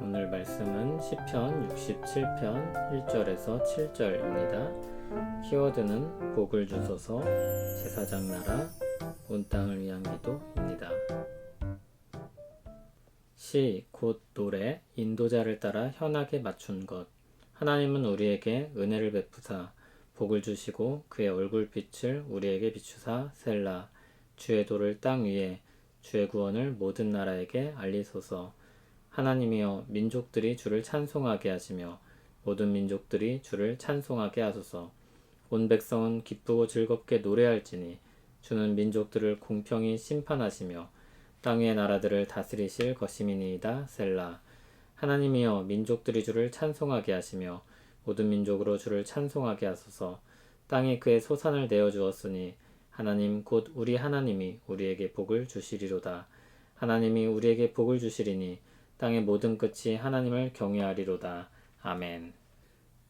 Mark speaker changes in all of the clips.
Speaker 1: 오늘 말씀은 시편 67편 1절에서 7절입니다. 키워드는 복을 주소서, 제사장 나라, 온 땅을 위한 기도입니다. 시, 곧 노래, 인도자를 따라 현악에 맞춘 것. 하나님은 우리에게 은혜를 베푸사 복을 주시고 그의 얼굴빛을 우리에게 비추사 셀라. 주의 도를 땅 위에, 주의 구원을 모든 나라에게 알리소서. 하나님이여, 민족들이 주를 찬송하게 하시며 모든 민족들이 주를 찬송하게 하소서. 온 백성은 기쁘고 즐겁게 노래할지니 주는 민족들을 공평히 심판하시며 땅 위의 나라들을 다스리실 것임이니이다. 셀라. 하나님이여, 민족들이 주를 찬송하게 하시며 모든 민족으로 주를 찬송하게 하소서. 땅이 그의 소산을 내어 주었으니 하나님 곧 우리 하나님이 우리에게 복을 주시리로다. 하나님이 우리에게 복을 주시리니 땅의 모든 끝이 하나님을 경외하리로다. 아멘.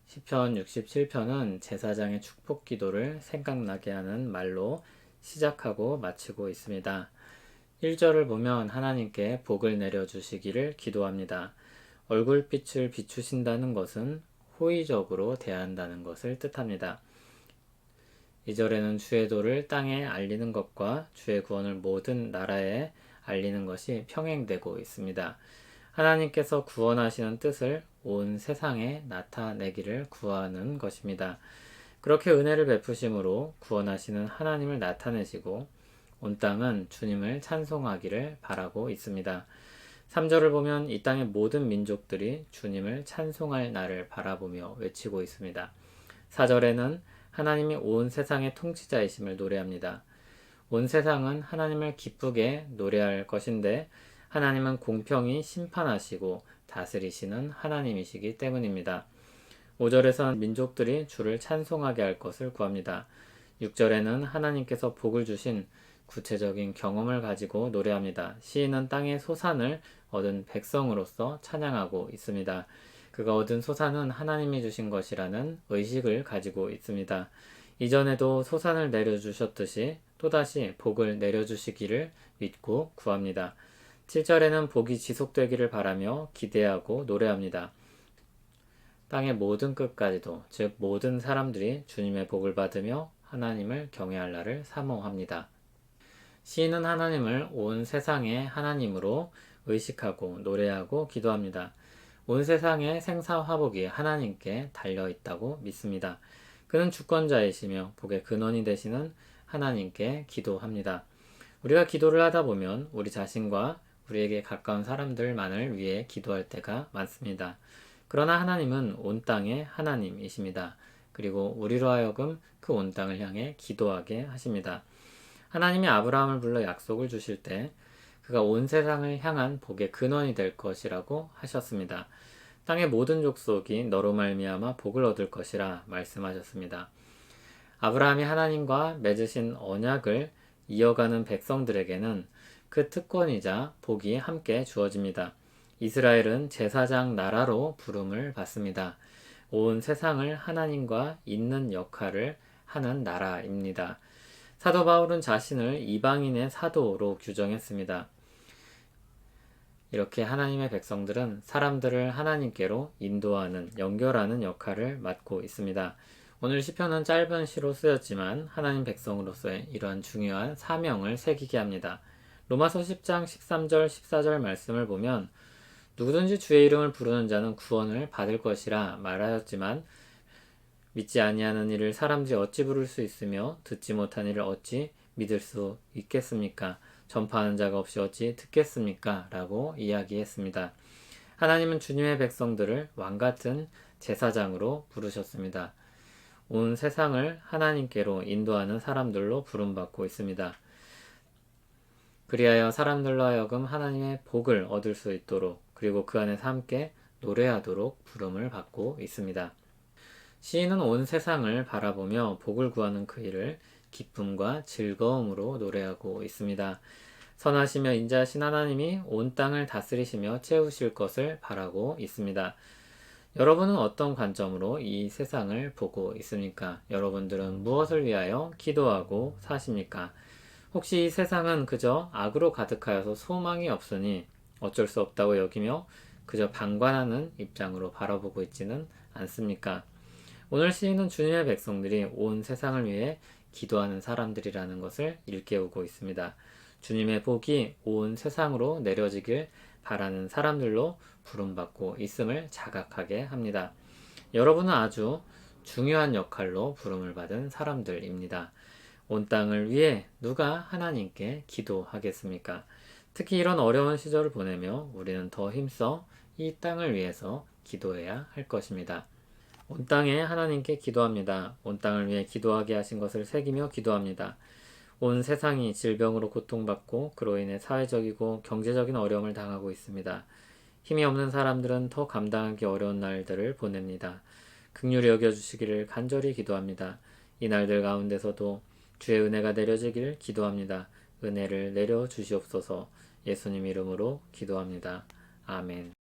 Speaker 1: 시편 67편은 제사장의 축복 기도를 생각나게 하는 말로 시작하고 마치고 있습니다. 1절을 보면 하나님께 복을 내려주시기를 기도합니다. 얼굴빛을 비추신다는 것은 호의적으로 대한다는 것을 뜻합니다. 2절에는 주의 도를 땅에 알리는 것과 주의 구원을 모든 나라에 알리는 것이 평행되고 있습니다. 하나님께서 구원하시는 뜻을 온 세상에 나타내기를 구하는 것입니다. 그렇게 은혜를 베푸심으로 구원하시는 하나님을 나타내시고 온 땅은 주님을 찬송하기를 바라고 있습니다. 3절을 보면 이 땅의 모든 민족들이 주님을 찬송할 날을 바라보며 외치고 있습니다. 4절에는 하나님이 온 세상의 통치자이심을 노래합니다. 온 세상은 하나님을 기쁘게 노래할 것인데 하나님은 공평히 심판하시고 다스리시는 하나님이시기 때문입니다. 5절에서는 민족들이 주를 찬송하게 할 것을 구합니다. 6절에는 하나님께서 복을 주신 구체적인 경험을 가지고 노래합니다. 시인은 땅의 소산을 얻은 백성으로서 찬양하고 있습니다. 그가 얻은 소산은 하나님이 주신 것이라는 의식을 가지고 있습니다. 이전에도 소산을 내려주셨듯이 또다시 복을 내려주시기를 믿고 구합니다. 7절에는 복이 지속되기를 바라며 기대하고 노래합니다. 땅의 모든 끝까지도, 즉 모든 사람들이 주님의 복을 받으며 하나님을 경외할 날을 사모합니다. 시인은 하나님을 온 세상의 하나님으로 의식하고 노래하고 기도합니다. 온 세상의 생사화복이 하나님께 달려있다고 믿습니다. 그는 주권자이시며 복의 근원이 되시는 하나님께 기도합니다. 우리가 기도를 하다 보면 우리 자신과 우리에게 가까운 사람들만을 위해 기도할 때가 많습니다. 그러나 하나님은 온 땅의 하나님이십니다. 그리고 우리로 하여금 그 온 땅을 향해 기도하게 하십니다. 하나님이 아브라함을 불러 약속을 주실 때 그가 온 세상을 향한 복의 근원이 될 것이라고 하셨습니다. 땅의 모든 족속이 너로 말미암아 복을 얻을 것이라 말씀하셨습니다. 아브라함이 하나님과 맺으신 언약을 이어가는 백성들에게는 그 특권이자 복이 함께 주어집니다. 이스라엘은 제사장 나라로 부름을 받습니다. 온 세상을 하나님과 잇는 역할을 하는 나라입니다. 사도 바울은 자신을 이방인의 사도로 규정했습니다. 이렇게 하나님의 백성들은 사람들을 하나님께로 인도하는, 연결하는 역할을 맡고 있습니다. 오늘 시편은 짧은 시로 쓰였지만 하나님 백성으로서의 이러한 중요한 사명을 새기게 합니다. 로마서 10장 13절 14절 말씀을 보면 누구든지 주의 이름을 부르는 자는 구원을 받을 것이라 말하였지만 믿지 아니하는 이를 사람들이 어찌 부를 수 있으며 듣지 못한 이를 어찌 믿을 수 있겠습니까? 전파하는 자가 없이 어찌 듣겠습니까? 라고 이야기했습니다. 하나님은 주님의 백성들을 왕같은 제사장으로 부르셨습니다. 온 세상을 하나님께로 인도하는 사람들로 부름받고 있습니다. 그리하여 사람들로 하여금 하나님의 복을 얻을 수 있도록, 그리고 그 안에서 함께 노래하도록 부름을 받고 있습니다. 시인은 온 세상을 바라보며 복을 구하는 그 일을 기쁨과 즐거움으로 노래하고 있습니다. 선하시며 인자하신 하나님이 온 땅을 다스리시며 채우실 것을 바라고 있습니다. 여러분은 어떤 관점으로 이 세상을 보고 있습니까? 여러분들은 무엇을 위하여 기도하고 사십니까? 혹시 이 세상은 그저 악으로 가득하여서 소망이 없으니 어쩔 수 없다고 여기며 그저 방관하는 입장으로 바라보고 있지는 않습니까? 오늘 시인은 주님의 백성들이 온 세상을 위해 기도하는 사람들이라는 것을 일깨우고 있습니다. 주님의 복이 온 세상으로 내려지길 바라는 사람들로 부름받고 있음을 자각하게 합니다. 여러분은 아주 중요한 역할로 부름을 받은 사람들입니다. 온 땅을 위해 누가 하나님께 기도하겠습니까? 특히 이런 어려운 시절을 보내며 우리는 더 힘써 이 땅을 위해서 기도해야 할 것입니다. 온 땅에 하나님께 기도합니다. 온 땅을 위해 기도하게 하신 것을 새기며 기도합니다. 온 세상이 질병으로 고통받고 그로 인해 사회적이고 경제적인 어려움을 당하고 있습니다. 힘이 없는 사람들은 더 감당하기 어려운 날들을 보냅니다. 긍휼히 여겨주시기를 간절히 기도합니다. 이 날들 가운데서도 주의 은혜가 내려지길 기도합니다. 은혜를 내려 주시옵소서. 예수님 이름으로 기도합니다. 아멘.